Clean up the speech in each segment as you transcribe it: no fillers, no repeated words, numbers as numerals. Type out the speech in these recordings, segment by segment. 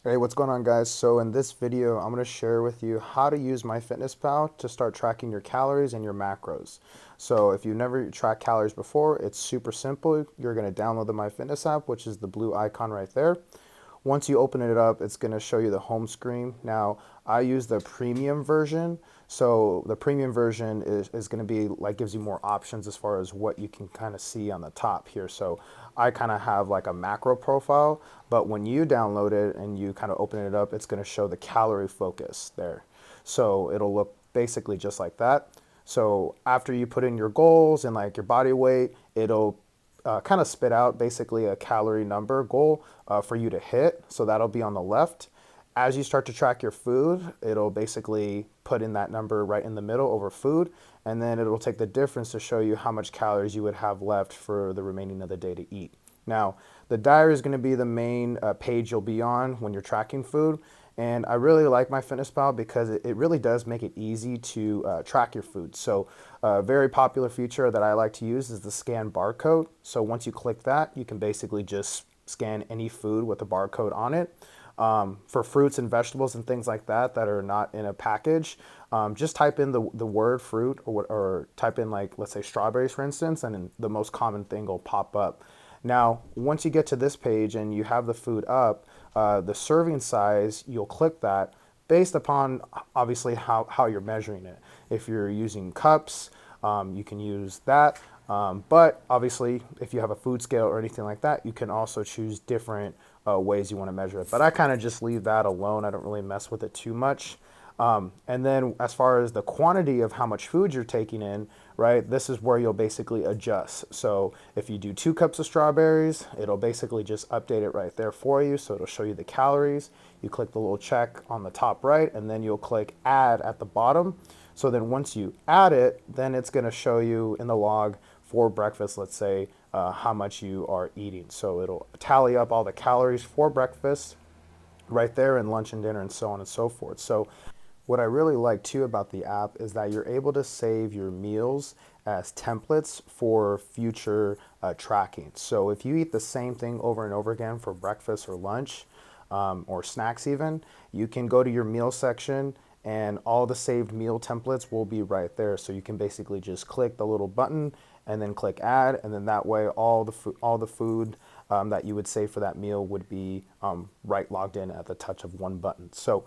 Hey, what's going on, guys? So in this video, I'm going to share with you how to use MyFitnessPal to start tracking your calories and your macros. So if you've never tracked calories before, it's super simple. You're going to download the MyFitness app, which is the blue icon right there. Once you open it up, it's going to show you the home screen. Now, I use the premium version. So the premium version is going to be like gives you more options as far as what you can kind of see on the top here. So I kind of have like a macro profile, but when you download it and you kind of open it up, it's going to show the calorie focus there. So it'll look basically just like that. So after you put in your goals and like your body weight, it'll kind of spit out basically a calorie number goal for you to hit. So that'll be on the left. As you start to track your food, it'll basically put in that number right in the middle over food, and then it'll take the difference to show you how much calories you would have left for the remaining of the day to eat. Now, the diary is going to be the main page you'll be on when you're tracking food. And I really like MyFitnessPal because it really does make it easy to track your food. So a very popular feature that I like to use is the scan barcode. So once you click that, you can basically just scan any food with a barcode on it. For fruits and vegetables and things like that that are not in a package, just type in the word fruit or type in like, let's say strawberries, for instance, and the most common thing will pop up. Now, once you get to this page and you have the food up, the serving size, you'll click that based upon obviously how you're measuring it. If you're using cups, you can use that. But obviously, if you have a food scale or anything like that, you can also choose different ways you want to measure it. But I kind of just leave that alone. I don't really mess with it too much. And then as far as the quantity of how much food you're taking in, right, this is where you'll basically adjust. So if you do 2 cups of strawberries, it'll basically just update it right there for you. So it'll show you the calories. You click the little check on the top right, and then you'll click add at the bottom. So then once you add it, then it's going to show you in the log for breakfast, let's say, how much you are eating. So it'll tally up all the calories for breakfast right there, and lunch and dinner and so on and so forth. So what I really like too about the app is that you're able to save your meals as templates for future tracking. So if you eat the same thing over and over again for breakfast or lunch or snacks even, you can go to your meal section and all the saved meal templates will be right there. So you can basically just click the little button and then click add, and then that way all the food that you would save for that meal would be right logged in at the touch of one button. So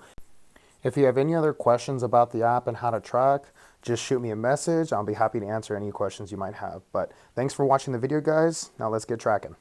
if you have any other questions about the app and how to track, just shoot me a message. I'll be happy to answer any questions you might have. But thanks for watching the video, guys. Now let's get tracking.